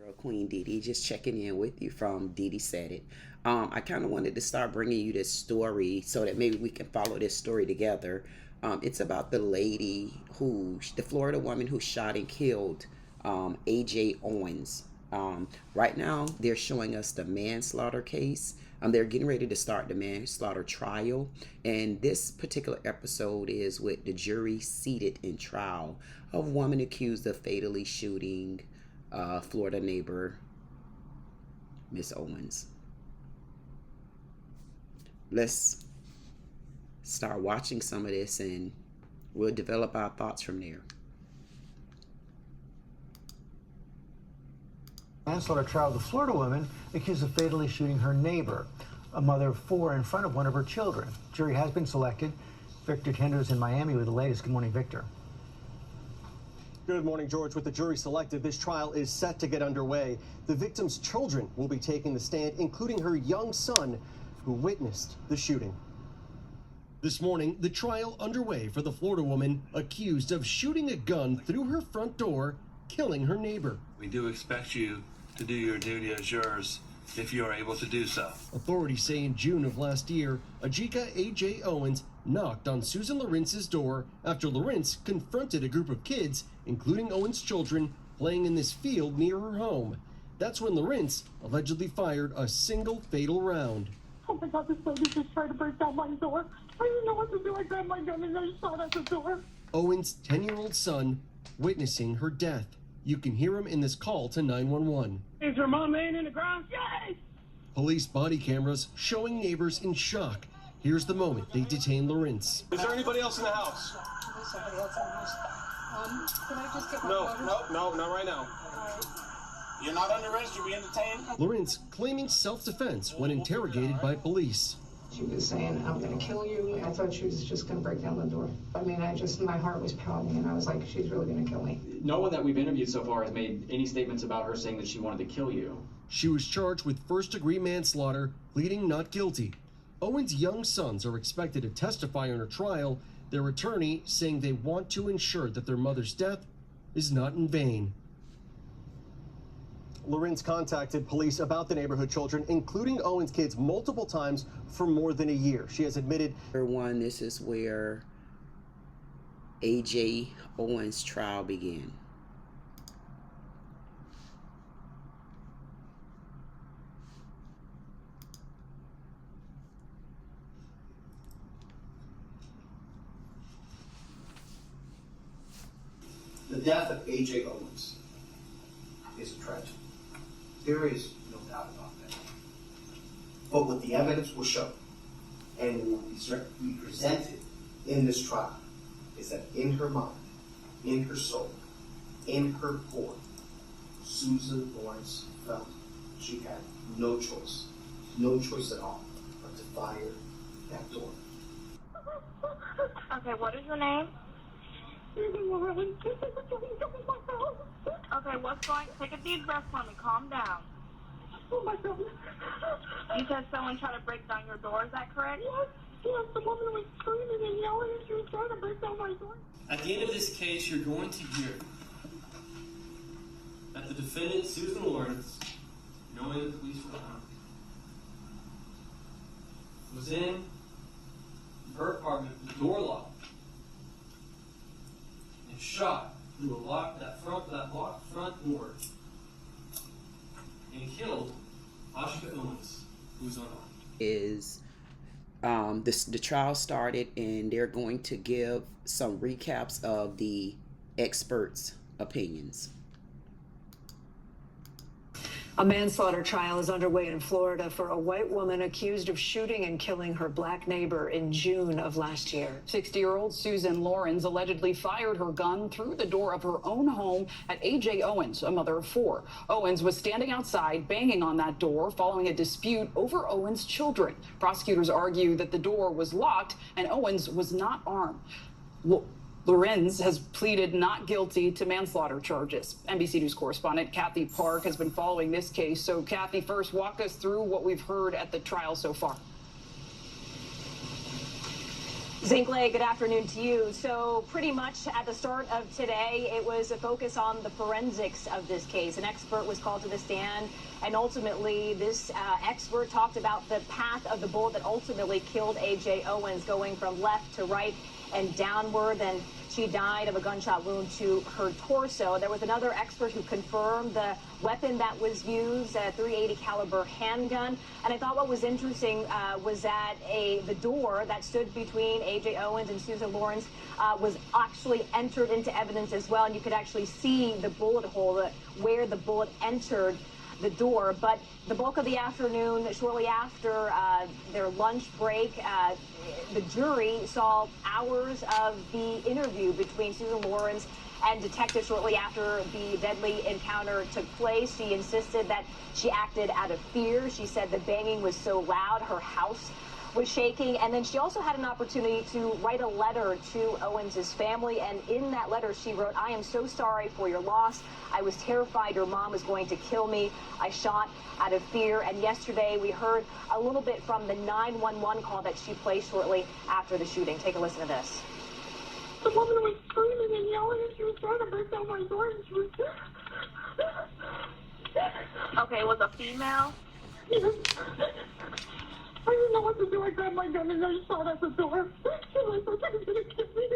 Girl, Queen Dee, just checking in with you from Dee Said It. I kind of wanted to start bringing you this story so that maybe we can follow this story together. It's about the lady the Florida woman who shot and killed AJ Owens. Right now, they're showing us the manslaughter case. They're getting ready to start the manslaughter trial. And this particular episode is with the jury seated in trial of a woman accused of fatally shooting Florida neighbor, Miss Owens. Let's start watching some of this and we'll develop our thoughts from there. Manslaughter trial of the Florida woman accused of fatally shooting her neighbor, a mother of four, in front of one of her children. Jury has been selected. Victor Tender is in Miami with the latest. Good morning, Victor. Good morning, George. With the jury selected, this trial is set to get underway. The victim's children will be taking the stand, including her young son, who witnessed the shooting. This morning, the trial underway for the Florida woman accused of shooting a gun through her front door, killing her neighbor. We do expect you to do your duty as yours if you are able to do so. Authorities say in June of last year, Ajika A.J. Owens knocked on Susan Lorincz's door after Lorincz confronted a group of kids, including Owens' children, playing in this field near her home. That's when Lorincz allegedly fired a single fatal round. Oh my God, this lady just tried to break down my door. I didn't know what to do. I grabbed my gun and I shot at the door. Owens' 10-year-old son witnessing her death. You can hear him in this call to 911. Is your mom laying in the ground? Yes! Police body cameras showing neighbors in shock. Here's the moment they detain Lorincz. Is there anybody else in the house? There's somebody else in the house. Can I just get my No, not right now. You're not under arrest, you're being detained. Lorincz claiming self-defense when interrogated by police. She was saying, I'm going to kill you. I thought she was just going to break down the door. I mean, my heart was pounding, and I was like, she's really going to kill me. No one that we've interviewed so far has made any statements about her saying that she wanted to kill you. She was charged with first-degree manslaughter, pleading not guilty. Owens' young sons are expected to testify on her trial, their attorney saying they want to ensure that their mother's death is not in vain. Lorincz contacted police about the neighborhood children, including Owens' kids, multiple times for more than a year. She has admitted. This is where AJ Owens' trial began. The death of AJ Owens is a tragedy. There is no doubt about that. But what the evidence will show and will be presented in this trial is that in her mind, in her soul, in her core, Susan Lawrence felt she had no choice at all, but to fire that door. Okay, what is your name? Okay, what's going? Take a deep breath for me. Calm down. Oh my God. You said someone tried to break down your door. Is that correct? Yes, the woman was screaming and yelling and she was trying to break down my door. At the end of this case, you're going to hear that the defendant, Susan Lawrence, knowing the police were behind, was in her apartment with the door locked and shot through that locked front door and killed Ajika Owens, who was unarmed. The trial started and they're going to give some recaps of the experts' opinions. A manslaughter trial is underway in Florida for a white woman accused of shooting and killing her black neighbor in June of last year. 60-year-old Susan Lorinc allegedly fired her gun through the door of her own home at A.J. Owens, a mother of four. Owens was standing outside banging on that door following a dispute over Owens' children. Prosecutors argue that the door was locked and Owens was not armed. Lorinc has pleaded not guilty to manslaughter charges. NBC News correspondent Kathy Park has been following this case. So, Kathy, first walk us through what we've heard at the trial so far. Zinkley, good afternoon to you. So pretty much at the start of today, it was a focus on the forensics of this case. An expert was called to the stand, and ultimately this expert talked about the path of the bullet that ultimately killed A.J. Owens, going from left to right and downward. And she died of a gunshot wound to her torso. There was another expert who confirmed the weapon that was used, a .380 caliber handgun. And I thought what was interesting was that the door that stood between A.J. Owens and Susan Lawrence was actually entered into evidence as well. And you could actually see the bullet hole, where the bullet entered the door. But the bulk of the afternoon, shortly after their lunch break, the jury saw hours of the interview between Susan Lawrence and detectives shortly after the deadly encounter took place. She insisted that she acted out of fear. She said the banging was so loud, her house was shaking. And then she also had an opportunity to write a letter to Owens's family. And in that letter, she wrote, "I am so sorry for your loss. I was terrified your mom was going to kill me. I shot out of fear." And yesterday, we heard a little bit from the 911 call that she placed shortly after the shooting. Take a listen to this. The woman was screaming and yelling, and she was trying to break down my door, and she was... Okay, was a female? Yes. I didn't know what to do. I grabbed my gun and I shot at the door. She was like, "She was going to kill me."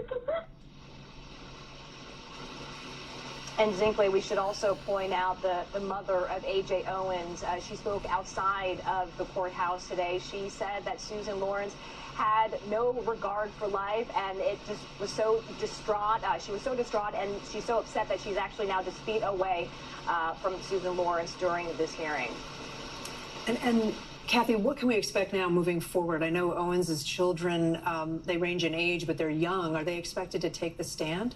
And Zinkley, we should also point out the mother of A.J. Owens. She spoke outside of the courthouse today. She said that Susan Lawrence had no regard for life, and it just was so distraught. She was so distraught, and she's so upset that she's actually now just feet away from Susan Lawrence during this hearing. And Kathy, what can we expect now moving forward? I know Owens's children, they range in age, but they're young. Are they expected to take the stand?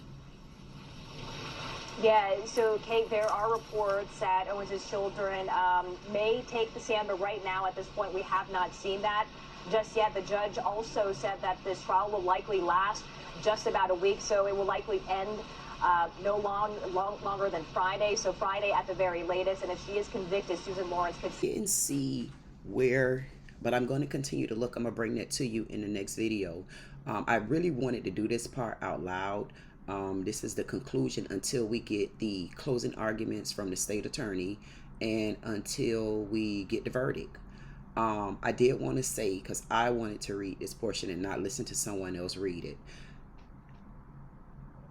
Yeah, so Kate, there are reports that Owens's children may take the stand, but right now at this point we have not seen that just yet. The judge also said that this trial will likely last just about a week, so it will likely end no longer than Friday, so Friday at the very latest. And if she is convicted, Susan Lawrence could see where, but I'm going to continue to look. I'm going to bring that to you in the next video. I really wanted to do this part out loud. This is the conclusion until we get the closing arguments from the state attorney and until we get the verdict. I did want to say, because I wanted to read this portion and not listen to someone else read it.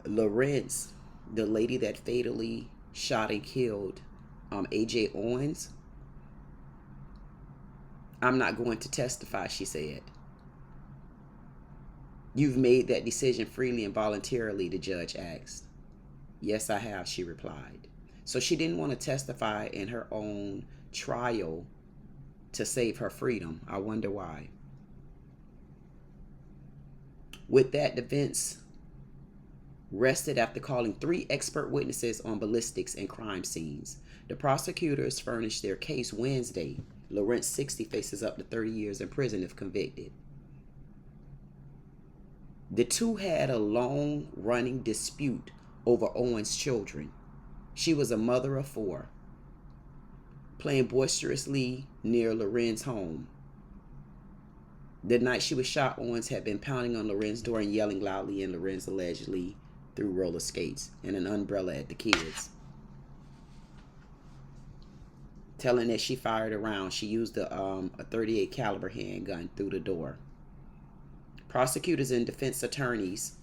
LORINCZ, the lady that fatally shot and killed A.J. Owens, "I'm not going to testify," she said. "You've made that decision freely and voluntarily," the judge asked. "Yes, I have," she replied. So she didn't want to testify in her own trial to save her freedom. I wonder why. With that, defense rested after calling 3 expert witnesses on ballistics and crime scenes. The prosecutors furnished their case Wednesday. LORINCZ, 60, faces up to 30 years in prison if convicted. The two had a long-running dispute over Owens' children. She was a mother of 4, playing boisterously near LORINCZ's home. The night she was shot, Owens had been pounding on LORINCZ's door and yelling loudly, and LORINCZ allegedly threw roller skates and an umbrella at the kids, telling that she fired a round. She used a .38 caliber handgun through the door. Prosecutors and defense attorneys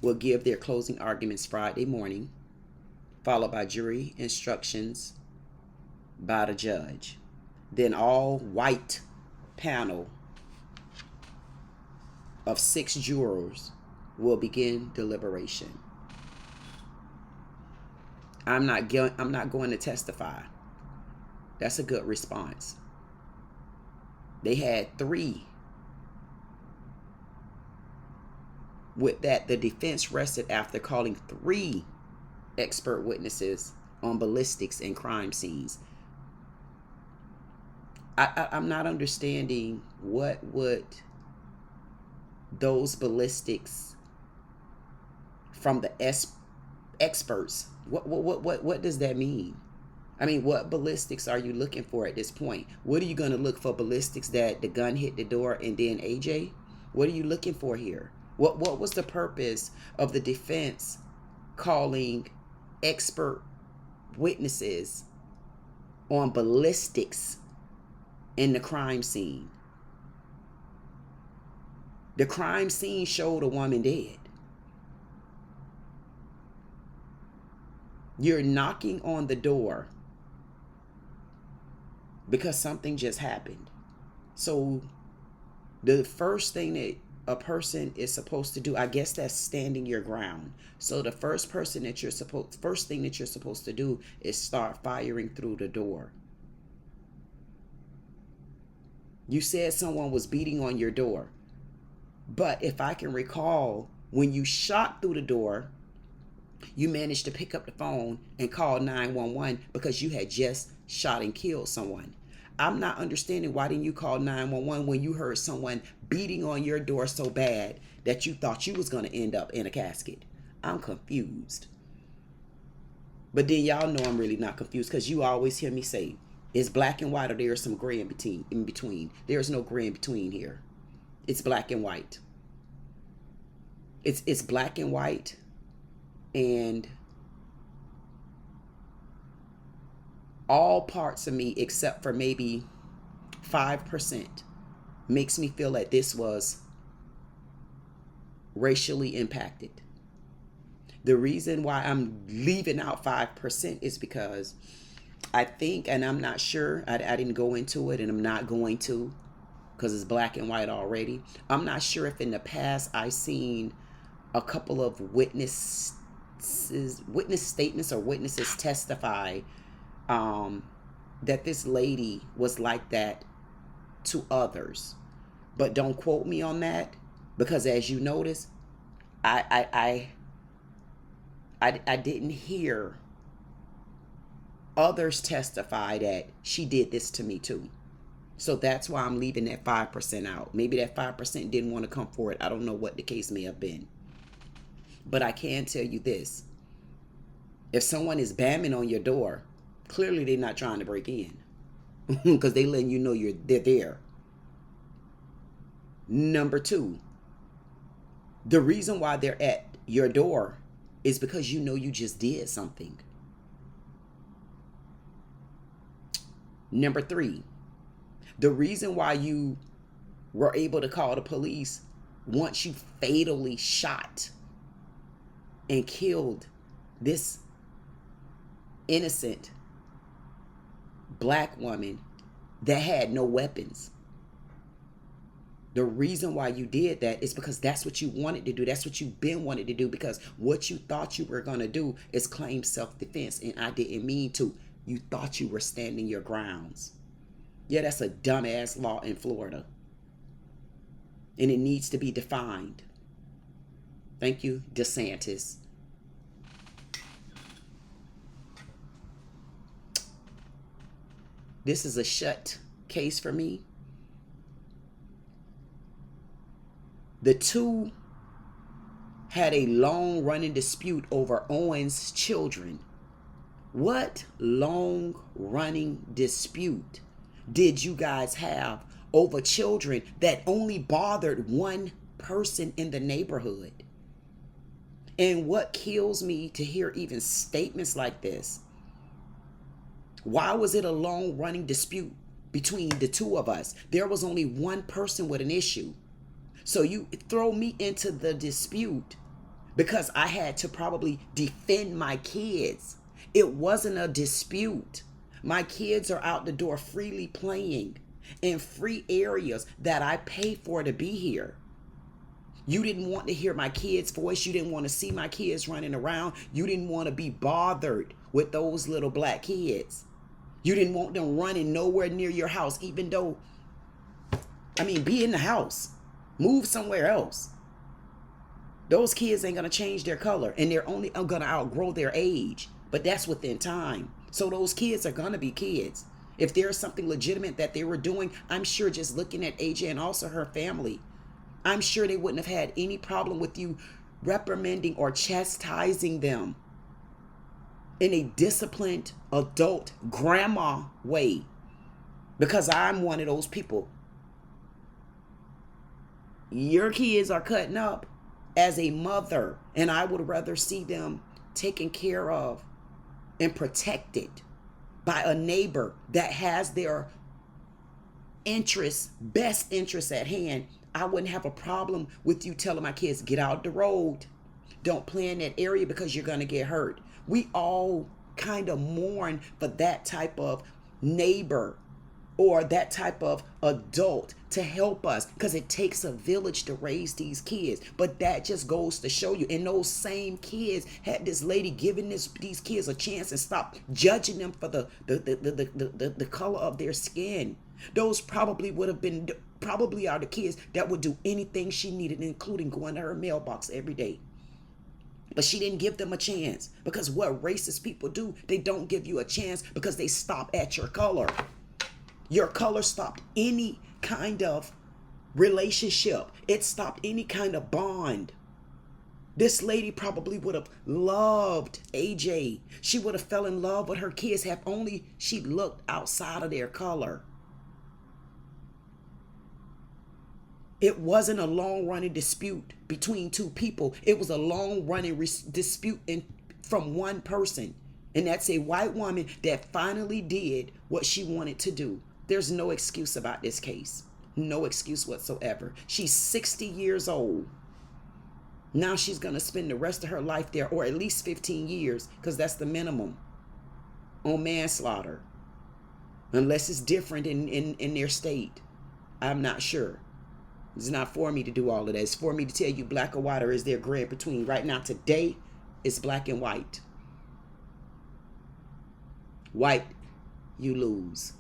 will give their closing arguments Friday morning, followed by jury instructions by the judge. Then all-white panel of 6 jurors will begin deliberation. I'm not going to testify. That's a good response. They had 3. With that, the defense rested after calling 3 expert witnesses on ballistics and crime scenes. I'm not understanding what would those ballistics from the experts, what does that mean? I mean, what ballistics are you looking for at this point? What are you going to look for? Ballistics that the gun hit the door and then AJ? What are you looking for here? What was the purpose of the defense calling expert witnesses on ballistics in the crime scene? The crime scene showed a woman dead. You're knocking on the door because something just happened. So the first thing that a person is supposed to do, I guess that's standing your ground. So the first thing that you're supposed to do is start firing through the door. You said someone was beating on your door. But if I can recall, when you shot through the door, you managed to pick up the phone and call 911 because you had just shot and killed someone. I'm not understanding, why didn't you call 911 when you heard someone beating on your door so bad that you thought you was going to end up in a casket? I'm confused. But then y'all know I'm really not confused, because you always hear me say, it's black and white or there's some gray in between. There's no gray in between here. It's black and white. It's black and white, and all parts of me except for maybe 5% makes me feel that this was racially impacted. The reason why I'm leaving out 5% is because I think, and I'm not sure, I didn't go into it, and I'm not going to, because it's black and white already. I'm not sure if in the past I've seen a couple of witness statements or witnesses testify that this lady was like that to others. But don't quote me on that, because as you notice, I didn't hear others testify that she did this to me too. So that's why I'm leaving that 5% out. Maybe that 5% didn't want to come forward. I don't know what the case may have been. But I can tell you this. If someone is bamming on your door, clearly they're not trying to break in, because they letting you know they're there. Number two, the reason why they're at your door is because you know you just did something. Number three, the reason why you were able to call the police once you fatally shot and killed this innocent black woman that had no weapons. The reason why you did that is because that's what you wanted to do. That's what you've been wanting to do, because what you thought you were going to do is claim self-defense, and I didn't mean to. You thought you were standing your grounds. Yeah, that's a dumbass law in Florida, and it needs to be defined. Thank you, DeSantis. This is a shut case for me. The two had a long running dispute over Owens' children. What long running dispute did you guys have over children that only bothered one person in the neighborhood? And what kills me to hear even statements like this. Why was it a long running dispute between the two of us? There was only one person with an issue. So you throw me into the dispute because I had to probably defend my kids. It wasn't a dispute. My kids are out the door freely playing in free areas that I pay for to be here. You didn't want to hear my kids' voice. You didn't want to see my kids running around. You didn't want to be bothered with those little black kids. You didn't want them running nowhere near your house, even though, be in the house. Move somewhere else. Those kids ain't going to change their color, and they're only going to outgrow their age. But that's within time. So those kids are going to be kids. If there's something legitimate that they were doing, I'm sure, just looking at AJ and also her family, I'm sure they wouldn't have had any problem with you reprimanding or chastising them. in a disciplined adult grandma way, because I'm one of those people. Your kids are cutting up as a mother, and I would rather see them taken care of and protected by a neighbor that has their best interests at hand. I wouldn't have a problem with you telling my kids, get out the road. Don't play in that area because you're going to get hurt. We all kind of mourn for that type of neighbor or that type of adult to help us, because it takes a village to raise these kids. But that just goes to show you, and those same kids had this lady giving these kids a chance and stop judging them for the color of their skin. Those probably are the kids that would do anything she needed, including going to her mailbox every day. But she didn't give them a chance, because what racist people do, they don't give you a chance because they stop at your color. Your color stopped any kind of relationship. It stopped any kind of bond. This lady probably would have loved AJ. She would have fell in love with her kids had only she looked outside of their color. It wasn't a long-running dispute between two people. It was a long-running dispute from one person. And that's a white woman that finally did what she wanted to do. There's no excuse about this case. No excuse whatsoever. She's 60 years old. Now she's going to spend the rest of her life there, or at least 15 years, because that's the minimum on manslaughter. Unless it's different in their state. I'm not sure. It's not for me to do all of that. It's for me to tell you black or white, or is there gray in between. Right now, today, it's black and white. White, you lose.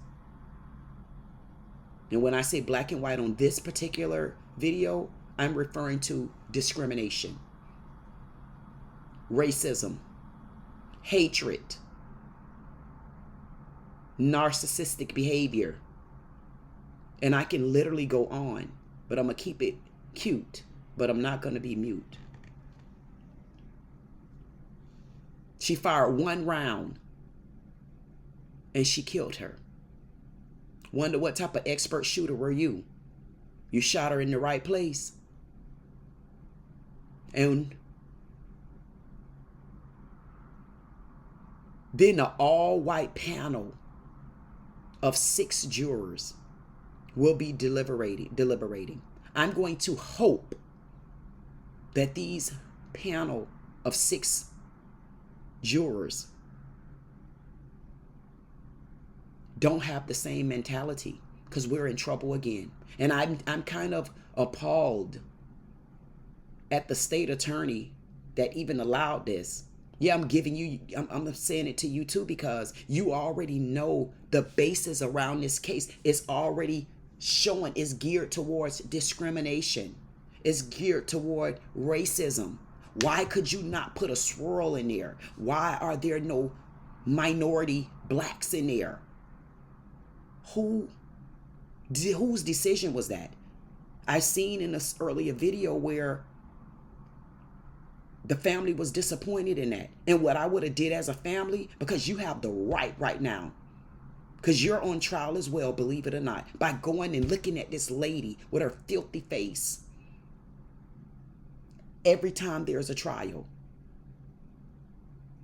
And when I say black and white on this particular video, I'm referring to discrimination, racism, hatred, narcissistic behavior. And I can literally go on, but I'm going to keep it cute, but I'm not going to be mute. She fired one round and she killed her. Wonder what type of expert shooter were you? You shot her in the right place. And then an all-white panel of 6 jurors will be deliberating. I'm going to hope that these panel of 6 jurors don't have the same mentality, because we're in trouble again. And I'm kind of appalled at the state attorney that even allowed this. Yeah, I'm saying it to you too, because you already know the basis around this case is already showing it's geared towards discrimination. It's geared toward racism. Why could you not put a swirl in there? Why are there no minority blacks in there? Whose decision was that? I seen in this earlier video where the family was disappointed in that. And what I would have did as a family, because you have the right now, because you're on trial as well, believe it or not, by going and looking at this lady with her filthy face every time there's a trial.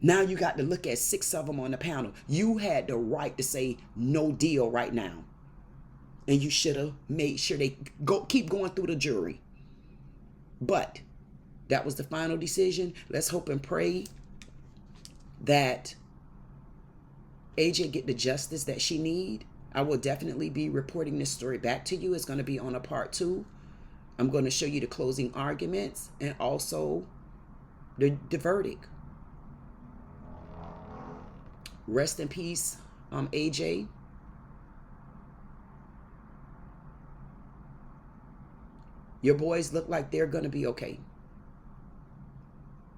Now you got to look at 6 of them on the panel. You had the right to say no deal right now. And you should have made sure they keep going through the jury. But that was the final decision. Let's hope and pray that AJ get the justice that she need. I will definitely be reporting this story back to you. It's going to be on a part 2. I'm going to show you the closing arguments and also the verdict. Rest in peace, AJ. Your boys look like they're going to be okay.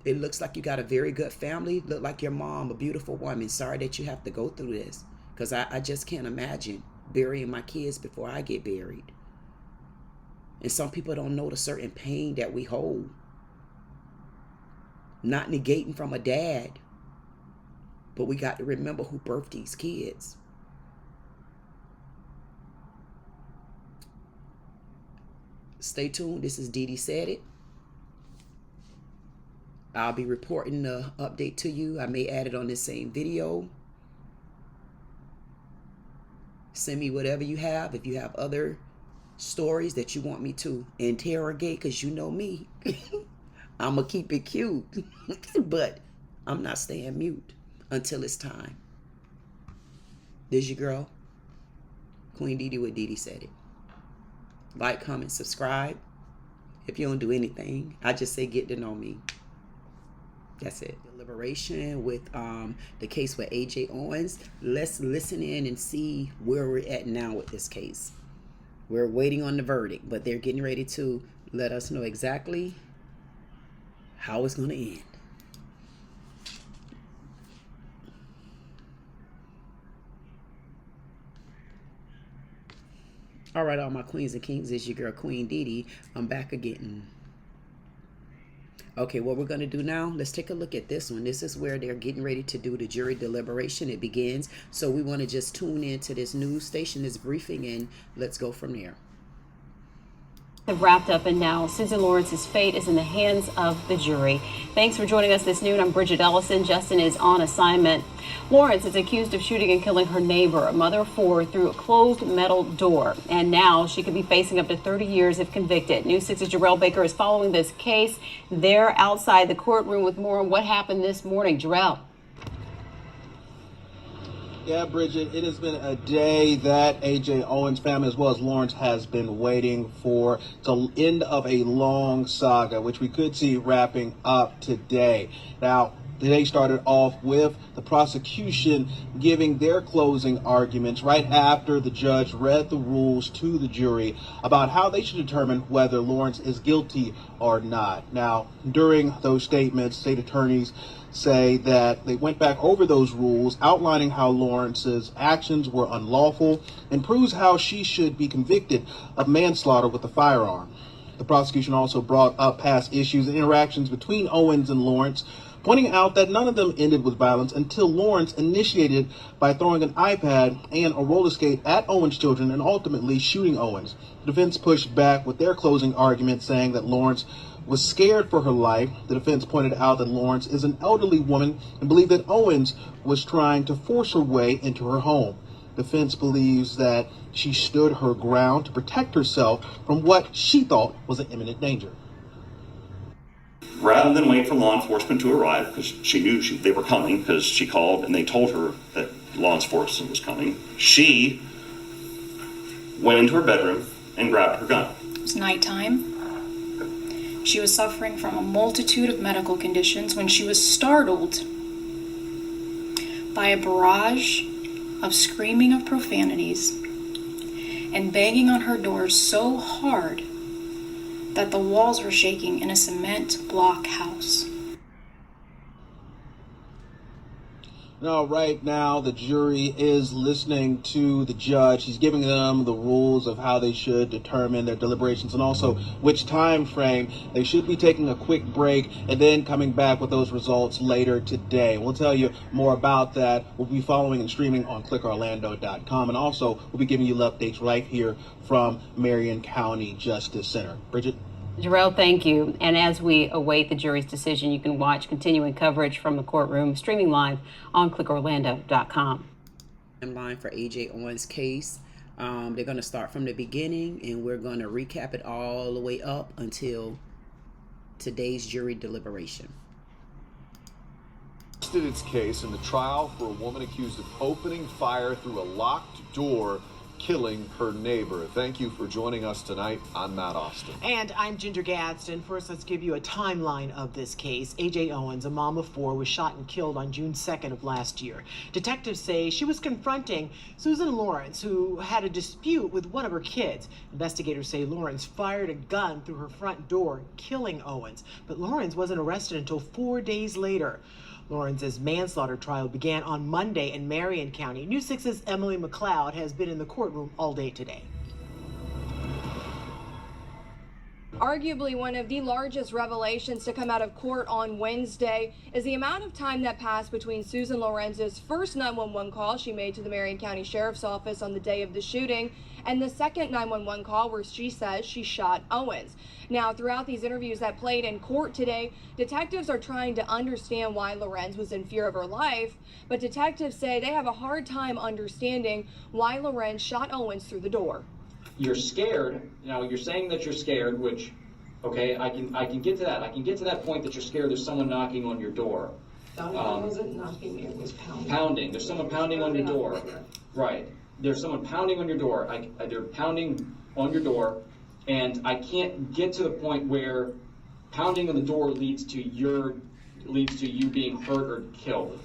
It looks like you got a very good family. Look like your mom, a beautiful woman. Sorry that you have to go through this, because I just can't imagine burying my kids before I get buried. And some people don't know the certain pain that we hold. Not negating from a dad, But we got to remember who birthed these kids. Stay tuned. This is Dee Said It. I'll be reporting the update to you. I may add it on this same video. Send me whatever you have. If you have other stories that you want me to interrogate, because you know me. I'm going to keep it cute. But I'm not staying mute until it's time. This your girl, Queen Dee with Dee Said It. Like, comment, subscribe. If you don't do anything, I just say get to know me. That's it. Deliberation with the case with AJ Owens. Let's listen in and see where we're at now with this case. We're waiting on the verdict, but they're getting ready to let us know exactly how it's going to end. All right, all my queens and kings, it's your girl Queen Dee. I'm back again. Okay, what we're going to do now, let's take a look at this one. This is where they're getting ready to do the jury deliberation. It begins. So we want to just tune into this news station, this briefing, and let's go from there. Have wrapped up, and now Susan Lawrence's fate is in the hands of the jury. Thanks for joining us this noon. I'm Bridget Ellison. Justin is on assignment. Lawrence is accused of shooting and killing her neighbor, a mother of 4, through a closed metal door. And now she could be facing up to 30 years if convicted. News 6's Jarrell Baker is following this case. They're outside the courtroom with more on what happened this morning. Jarrell. Yeah, Bridget, it has been a day that A.J. Owens' family, as well as Lawrence, has been waiting for. The end of a long saga, which we could see wrapping up today. Now, the day started off with the prosecution giving their closing arguments right after the judge read the rules to the jury about how they should determine whether Lawrence is guilty or not. Now, during those statements, state attorneys say that they went back over those rules, outlining how Lawrence's actions were unlawful and proves how she should be convicted of manslaughter with a firearm. The prosecution also brought up past issues and interactions between Owens and Lawrence, pointing out that none of them ended with violence until Lawrence initiated by throwing an iPad and a roller skate at Owens' children and ultimately shooting Owens. The defense pushed back with their closing argument, saying that Lawrence was scared for her life. The defense pointed out that Lawrence is an elderly woman and believed that Owens was trying to force her way into her home. Defense believes that she stood her ground to protect herself from what she thought was an imminent danger. Rather than wait for law enforcement to arrive, because she knew they were coming, because she called and they told her that law enforcement was coming, she went into her bedroom and grabbed her gun. It was nighttime. She was suffering from a multitude of medical conditions when she was startled by a barrage of screaming of profanities and banging on her door so hard that the walls were shaking in a cement block house. Now, right now, the jury is listening to the judge. He's giving them the rules of how they should determine their deliberations and also which time frame. They should be taking a quick break and then coming back with those results later today. We'll tell you more about that. We'll be following and streaming on clickorlando.com. And also, we'll be giving you updates right here from Marion County Justice Center. Bridget? Jarrell, thank you. And as we await the jury's decision, you can watch continuing coverage from the courtroom streaming live on clickorlando.com. Line for AJ Owens' case. They're going to start from the beginning, and we're going to recap it all the way up until today's jury deliberation. Its case in the trial for a woman accused of opening fire through a locked door, killing her neighbor. Thank you for joining us tonight. I'm Matt Austin. And I'm Ginger Gadsden. First, let's give you a timeline of this case. A.J. Owens, a mom of 4, was shot and killed on June 2nd of last year. Detectives say she was confronting Susan Lawrence, who had a dispute with one of her kids. Investigators say Lawrence fired a gun through her front door, killing Owens. But Lawrence wasn't arrested until 4 days later. Lawrence's manslaughter trial began on Monday in Marion County. News 6's Emily McLeod has been in the courtroom all day today. Arguably one of the largest revelations to come out of court on Wednesday is the amount of time that passed between Susan Lorincz's first 911 call she made to the Marion County Sheriff's Office on the day of the shooting and the second 911 call where she says she shot Owens. Now, throughout these interviews that played in court today, detectives are trying to understand why Lorinc was in fear of her life, but detectives say they have a hard time understanding why Lorinc shot Owens through the door. You're scared. Now you're saying that you're scared, which, okay, I can get to that. I can get to that point that you're scared there's someone knocking on your door. It wasn't knocking, it was pounding. Pounding. There's someone pounding on your door. Right. There's someone pounding on your door. They're pounding on your door, and I can't get to the point where pounding on the door leads to you being hurt or killed.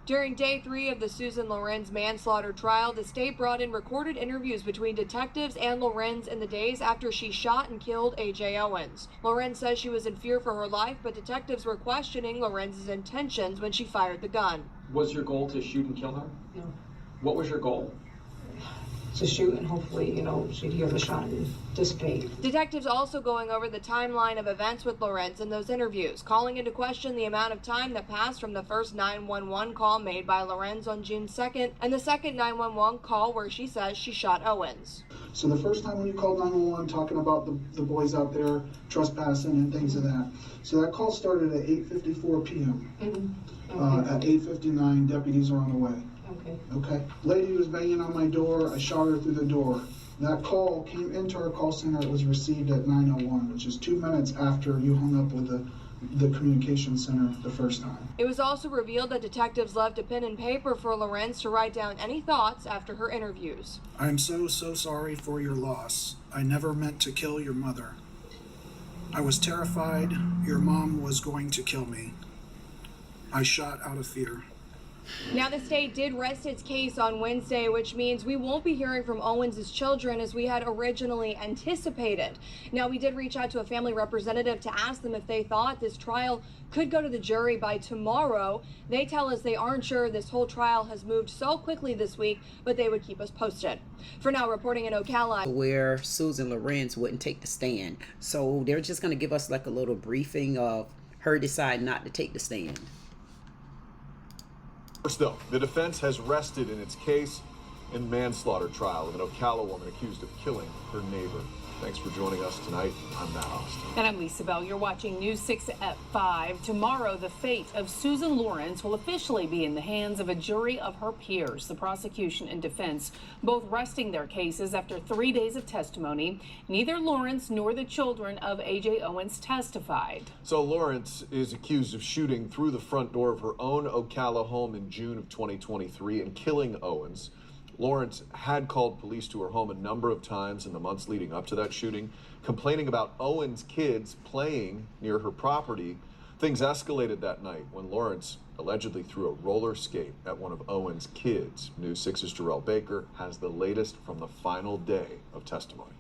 During day 3 of the Susan Lorinc manslaughter trial, the state brought in recorded interviews between detectives and Lorinc in the days after she shot and killed A.J. Owens. Lorinc says she was in fear for her life, but detectives were questioning Lorincz's intentions when she fired the gun. Was your goal to shoot and kill her? No. What was your goal? To shoot and hopefully, she'd hear the shot and dissipate. Detectives also going over the timeline of events with Lorinc in those interviews, calling into question the amount of time that passed from the first 911 call made by Lorinc on June 2nd and the second 911 call where she says she shot Owens. So the first time when you called 911 talking about the boys out there trespassing and things of that, so that call started at 8:54 p.m. Okay. At 8:59, deputies are on the way. Okay. Lady was banging on my door. I shot her through the door. That call came into our call center. It was received at 9:01, which is 2 minutes after you hung up with the communication center the first time. It was also revealed that detectives left a pen and paper for Lorinc to write down any thoughts after her interviews. I'm so sorry for your loss. I never meant to kill your mother. I was terrified your mom was going to kill me. I shot out of fear. Now, the state did rest its case on Wednesday, which means we won't be hearing from Owens' children as we had originally anticipated. Now, we did reach out to a family representative to ask them if they thought this trial could go to the jury by tomorrow. They tell us they aren't sure. This whole trial has moved so quickly this week, but they would keep us posted. For now, reporting in Ocala, where Susan Lorinc wouldn't take the stand. So they're just going to give us like a little briefing of her deciding not to take the stand. First, though, the defense has rested in its case in manslaughter trial of an Ocala woman accused of killing her neighbor. Thanks for joining us tonight. I'm Matt Austin. And I'm Lisa Bell. You're watching News 6 at 5. Tomorrow, the fate of Susan Lorinc will officially be in the hands of a jury of her peers. The prosecution and defense both resting their cases after 3 days of testimony. Neither Lorinc nor the children of A.J. Owens testified. So Lorinc is accused of shooting through the front door of her own Ocala home in June of 2023 and killing Owens. Lorinc had called police to her home a number of times in the months leading up to that shooting, complaining about Owens' kids playing near her property. Things escalated that night when Lorinc allegedly threw a roller skate at one of Owens' kids. News 6's Jarrell Baker has the latest from the final day of testimony.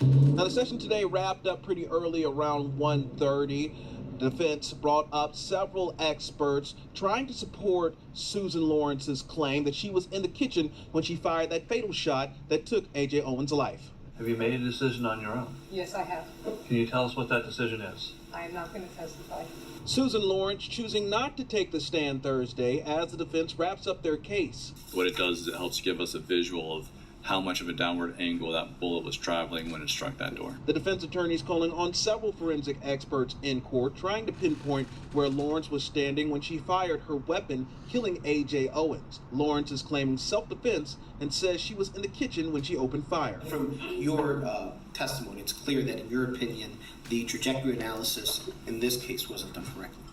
Now, the session today wrapped up pretty early, around 1:30. Defense brought up several experts trying to support Susan Lorinc's claim that she was in the kitchen when she fired that fatal shot that took A.J. Owens' life. Have you made a decision on your own? Yes, I have. Can you tell us what that decision is? I am not going to testify. Susan Lorinc choosing not to take the stand Thursday as the defense wraps up their case. What it does is it helps give us a visual of how much of a downward angle that bullet was traveling when it struck that door. The defense attorneys calling on several forensic experts in court trying to pinpoint where Lorinc was standing when she fired her weapon, killing A.J. Owens. Lorinc is claiming self-defense and says she was in the kitchen when she opened fire. From your testimony, it's clear that in your opinion, the trajectory analysis in this case wasn't done correctly.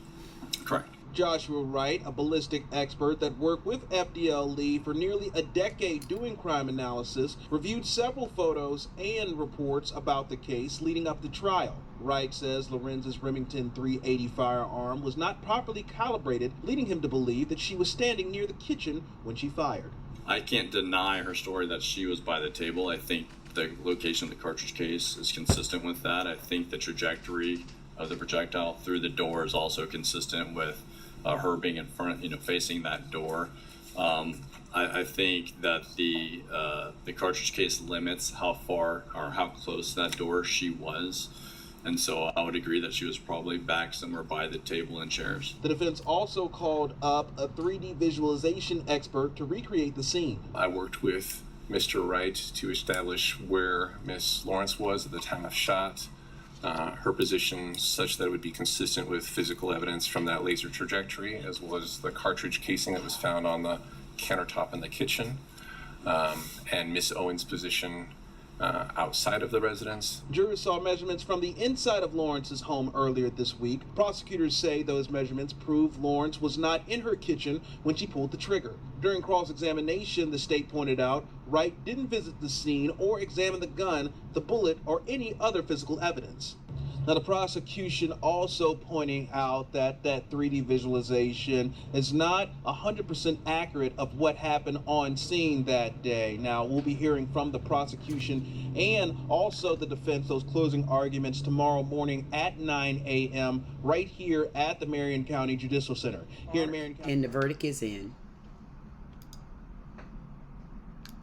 Correct. Joshua Wright, a ballistic expert that worked with FDL Lee for nearly a decade doing crime analysis, reviewed several photos and reports about the case leading up to trial. Wright says Lorinc's Remington .380 firearm was not properly calibrated, leading him to believe that she was standing near the kitchen when she fired. I can't deny her story that she was by the table. I think the location of the cartridge case is consistent with that. I think the trajectory of the projectile through the door is also consistent with her being in front, facing that door. I think that the cartridge case limits how far or how close to that door she was. And so I would agree that she was probably back somewhere by the table and chairs. The defense also called up a 3D visualization expert to recreate the scene. I worked with Mr. Wright to establish where Miss Lawrence was at the time of shot, her position such that it would be consistent with physical evidence from that laser trajectory, as well as the cartridge casing that was found on the countertop in the kitchen, and Miss Owens' position outside of the residence. Jurors saw measurements from the inside of Lawrence's home earlier this week. Prosecutors say those measurements prove Lawrence was not in her kitchen when she pulled the trigger. During cross-examination, the state pointed out Wright didn't visit the scene or examine the gun, the bullet, or any other physical evidence. Now, the prosecution also pointing out that that 3D visualization is not 100% accurate of what happened on scene that day. Now, we'll be hearing from the prosecution and also the defense, those closing arguments tomorrow morning at 9 a.m. right here at the Marion County Judicial Center. Here in Marion County. And the verdict is in.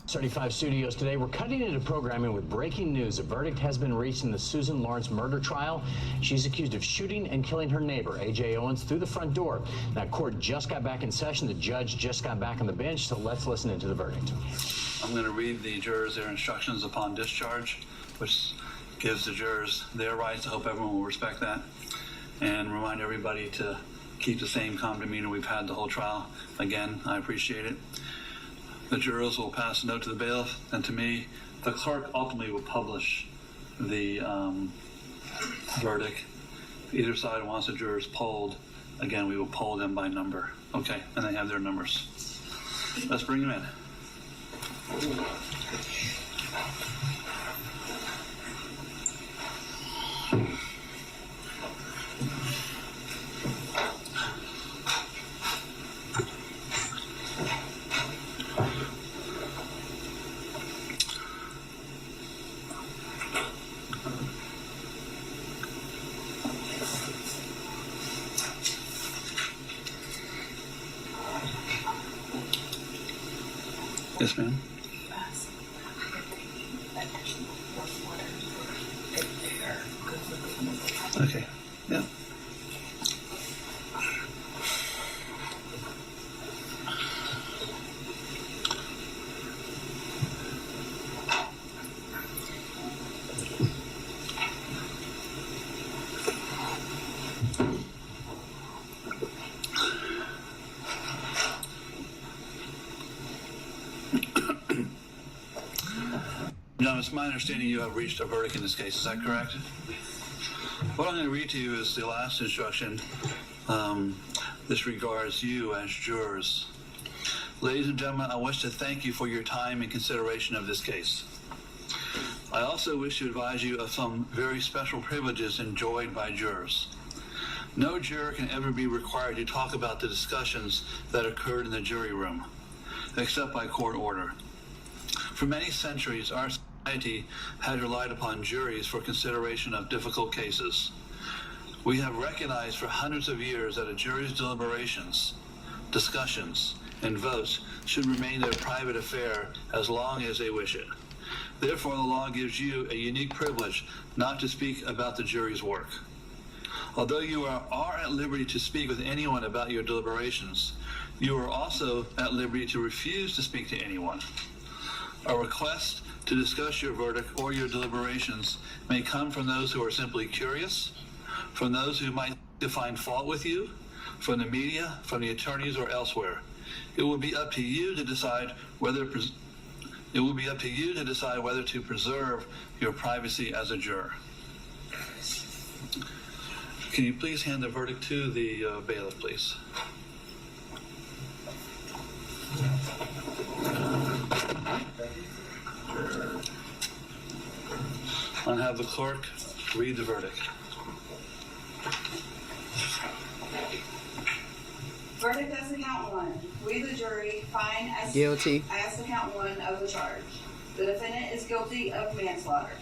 35 Studios today. We're cutting into programming with breaking news. A verdict has been reached in the Susan Lawrence murder trial. She's accused of shooting and killing her neighbor, A.J. Owens, through the front door. Now, court just got back in session. The judge just got back on the bench, so let's listen into the verdict. I'm going to read the jurors their instructions upon discharge, which gives the jurors their rights. I hope everyone will respect that, and remind everybody to keep the same calm demeanor we've had the whole trial. Again, I appreciate it. The jurors will pass a note to the bailiff and to me. The clerk ultimately will publish the verdict. If either side wants the jurors polled, again, we will poll them by number. Okay, and they have their numbers. Let's bring them in. Yes, ma'am. Okay. Yeah. Now, it's my understanding you have reached a verdict in this case. Is that correct? What I'm going to read to you is the last instruction. This regards you as jurors. Ladies and gentlemen, I wish to thank you for your time and consideration of this case. I also wish to advise you of some very special privileges enjoyed by jurors. No juror can ever be required to talk about the discussions that occurred in the jury room, except by court order. For many centuries, our society has relied upon juries for consideration of difficult cases. We have recognized for hundreds of years that a jury's deliberations, discussions, and votes should remain their private affair as long as they wish it. Therefore, the law gives you a unique privilege not to speak about the jury's work. Although you are at liberty to speak with anyone about your deliberations, you are also at liberty to refuse to speak to anyone. A request to discuss your verdict or your deliberations may come from those who are simply curious, from those who might find fault with you, from the media, from the attorneys, or elsewhere. It will be up to you to decide whether to preserve your privacy as a juror. Can you please hand the verdict to the bailiff, please? I'll have the clerk read the verdict. Verdict as to count one. We, the jury, find as guilty as to count one of the charge. The defendant is guilty of manslaughter.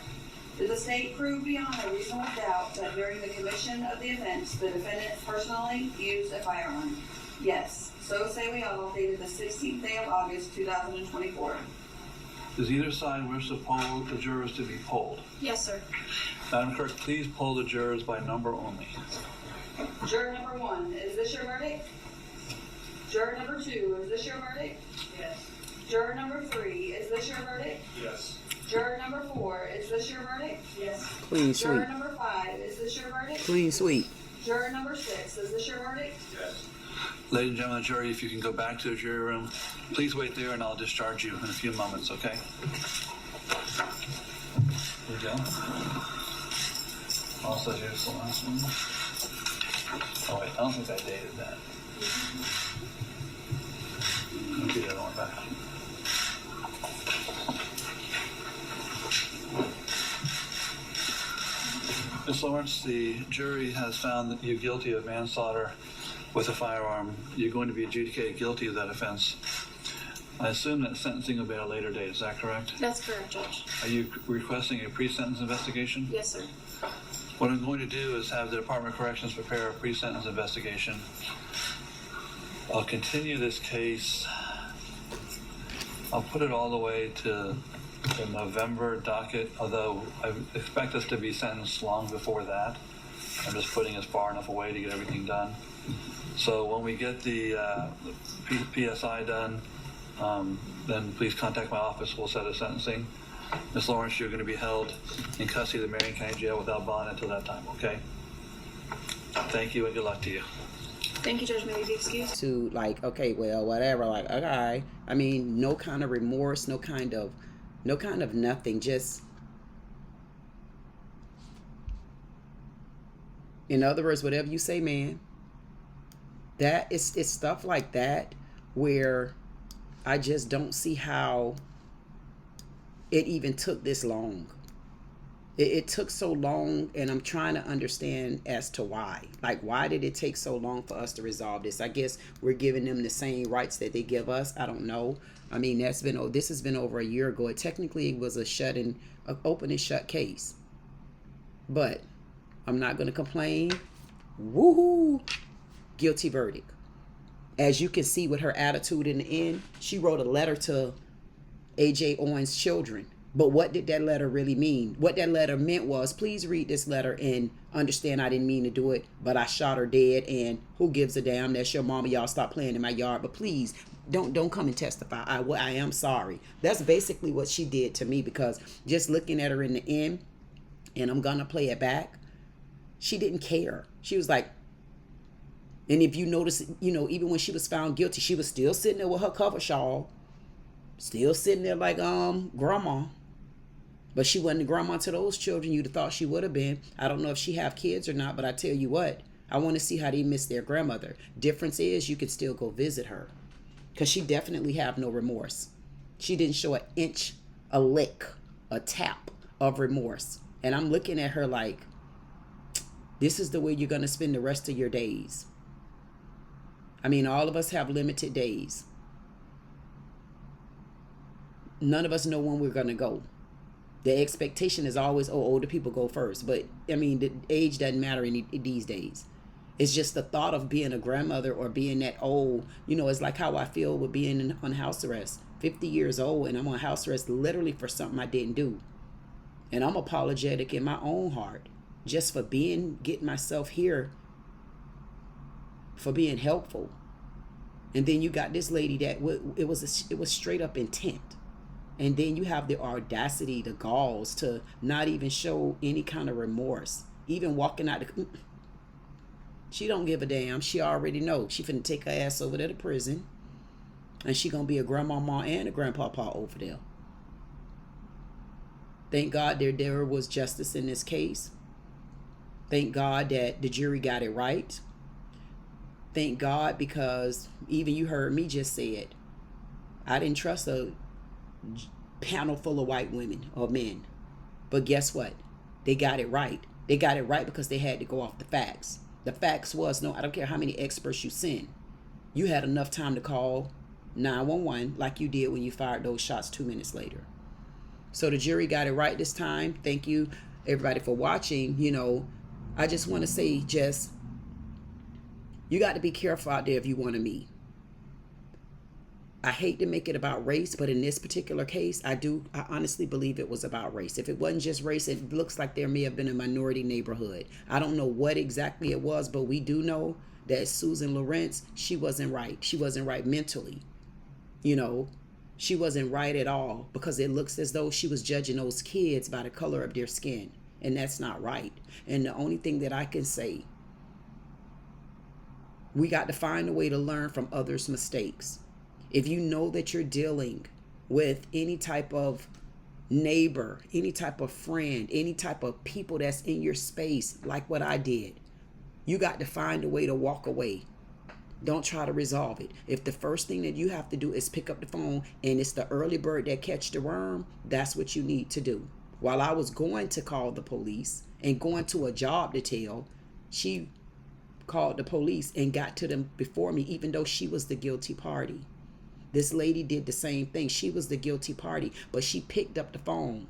Did the state prove beyond a reasonable doubt that during the commission of the offense, the defendant personally used a firearm? Yes. So say we all, dated the 16th day of August, 2024. Does either side wish to poll the jurors to be polled? Yes, sir. Madam Clerk, please poll the jurors by number only. Juror number 1, is this your verdict? Juror number 2, is this your verdict? Yes. Juror number 3, is this your verdict? Yes. Juror number 4, is this your verdict? Yes. Clean Juror sweep. number 5, is this your verdict? Clean sweep. Juror number 6, is this your verdict? Yes. Ladies and gentlemen of the jury, if you can go back to the jury room, please wait there and I'll discharge you in a few moments, okay? Here we go. Also, here's the last one. Oh wait, I don't think I dated that. Let me do the other one back. Ms. Lawrence, the jury has found you guilty of manslaughter with a firearm. You're going to be adjudicated guilty of that offense. I assume that sentencing will be at a later date, is that correct? That's correct, Judge. Are you requesting a pre-sentence investigation? Yes, sir. What I'm going to do is have the Department of Corrections prepare a pre-sentence investigation. I'll continue this case. I'll put it all the way to the November docket, although I expect us to be sentenced long before that. I'm just putting us far enough away to get everything done. So when we get the PSI done, then please contact my office. We'll set a sentencing. Ms. Lawrence, you're going to be held in custody of the Marion County Jail without bond until that time, okay? Thank you and good luck to you. Thank you, Judge. May we be excused? To like, okay, well, whatever, like, okay. I mean, no kind of remorse, no kind of nothing, just, in other words, whatever you say, man. That is, it's stuff like that where I just don't see how it even took this long. It took so long, and I'm trying to understand as to why. Like, why did it take so long for us to resolve this? I guess we're giving them the same rights that they give us. I don't know. I mean, this has been over a year ago. It technically was an open and shut case. But I'm not going to complain. Woohoo! Guilty verdict. As you can see with her attitude in the end, she wrote a letter to A.J. Owens' children. But what did that letter really mean? What that letter meant was, please read this letter and understand I didn't mean to do it, but I shot her dead, and who gives a damn? That's your mama. Y'all stop playing in my yard. But please, don't come and testify. I am sorry. That's basically what she did to me, because just looking at her in the end, and I'm going to play it back, she didn't care. She was like, and if you notice, even when she was found guilty, she was still sitting there with her cover shawl, still sitting there like grandma. But she wasn't a grandma to those children you'd have thought she would have been. I don't know if she have kids or not, but I tell you what, I want to see how they miss their grandmother. Difference is you can still go visit her, because she definitely have no remorse. She didn't show an inch, a lick, a tap of remorse. And I'm looking at her like, this is the way you're going to spend the rest of your days. I mean, all of us have limited days. None of us know when we're going to go. The expectation is always, older people go first. But, I mean, the age doesn't matter in these days. It's just the thought of being a grandmother or being that old. It's like how I feel with being on house arrest. 50 years old, and I'm on house arrest literally for something I didn't do. And I'm apologetic in my own heart just for getting myself here, for being helpful. And then you got this lady that it was straight up intent. And then you have the audacity, the galls to not even show any kind of remorse. Even walking out she don't give a damn. She already knows. She finna take her ass over there to prison. And she gonna be a grandmama and a grandpapa over there. Thank God there was justice in this case. Thank God that the jury got it right. Thank God, because even you heard me just say it. I didn't trust a panel full of white women or men. But guess what? They got it right. They got it right because they had to go off the facts. The facts was, no, I don't care how many experts you send. You had enough time to call 911 like you did when you fired those shots 2 minutes later. So the jury got it right this time. Thank you, everybody, for watching. I just want to say, you got to be careful out there if you want to meet. I hate to make it about race, but in this particular case, I honestly believe it was about race. If it wasn't just race, it looks like there may have been a minority neighborhood. I don't know what exactly it was, but we do know that Susan LORINCZ, she wasn't right. She wasn't right mentally. You know, she wasn't right at all, because it looks as though she was judging those kids by the color of their skin. And that's not right. And the only thing that I can say, we got to find a way to learn from others' mistakes. If you know that you're dealing with any type of neighbor, any type of friend, any type of people that's in your space, like what I did, you got to find a way to walk away. Don't try to resolve it. If the first thing that you have to do is pick up the phone and it's the early bird that catch the worm, that's what you need to do. While I was going to call the police and going to a job detail, she called the police and got to them before me, even though she was the guilty party. This lady did the same thing. She was the guilty party, but she picked up the phone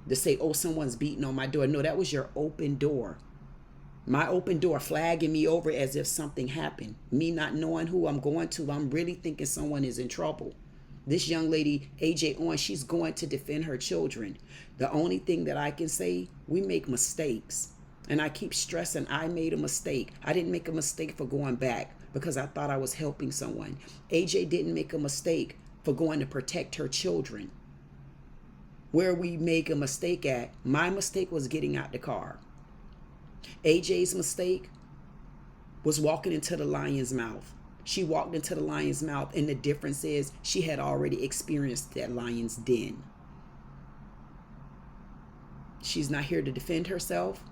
to say, oh, someone's beating on my door. No, that was your open door. My open door flagging me over as if something happened. Me not knowing who I'm going to, I'm really thinking someone is in trouble. This young lady, AJ Owens, she's going to defend her children. The only thing that I can say, we make mistakes. And I keep stressing I made a mistake. I didn't make a mistake for going back because I thought I was helping someone. AJ didn't make a mistake for going to protect her children. Where we make a mistake at, my mistake was getting out the car. AJ's mistake was walking into the lion's mouth. She walked into the lion's mouth, and the difference is she had already experienced that lion's den. She's not here to defend herself.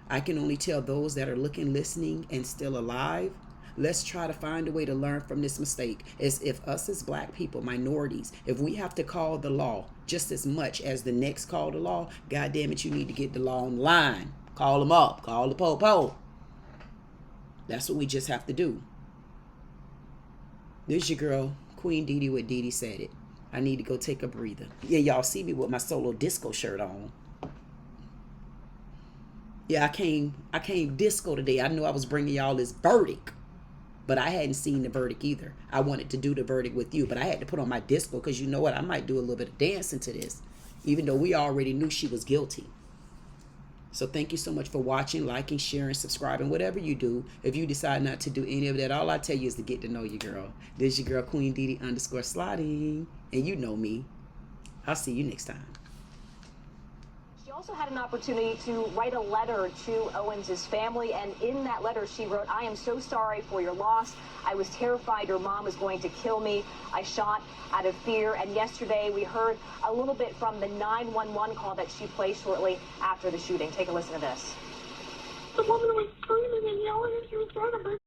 I can only tell those that are looking, listening, and still alive, let's try to find a way to learn from this mistake. As if us as black people, minorities, if we have to call the law just as much as the next call the law, God damn it, you need to get the law on line. Call them up. Call the po-po. That's what we just have to do. There's your girl, Queen Dee Dee with Dee Dee Said It. I need to go take a breather. Yeah, y'all see me with my solo disco shirt on. Yeah, I came disco today. I knew I was bringing y'all this verdict, but I hadn't seen the verdict either. I wanted to do the verdict with you, but I had to put on my disco because you know what? I might do a little bit of dancing to this, even though we already knew she was guilty. So thank you so much for watching, liking, sharing, subscribing, whatever you do. If you decide not to do any of that, all I tell you is to get to know your girl. This is your girl, Queen Dee Dee _slotting. And you know me. I'll see you next time. She also had an opportunity to write a letter to Owens' family, and in that letter she wrote, I am so sorry for your loss. I was terrified your mom was going to kill me. I shot out of fear. And yesterday we heard a little bit from the 911 call that she placed shortly after the shooting. Take a listen to this. The woman was screaming and yelling and she was trying to break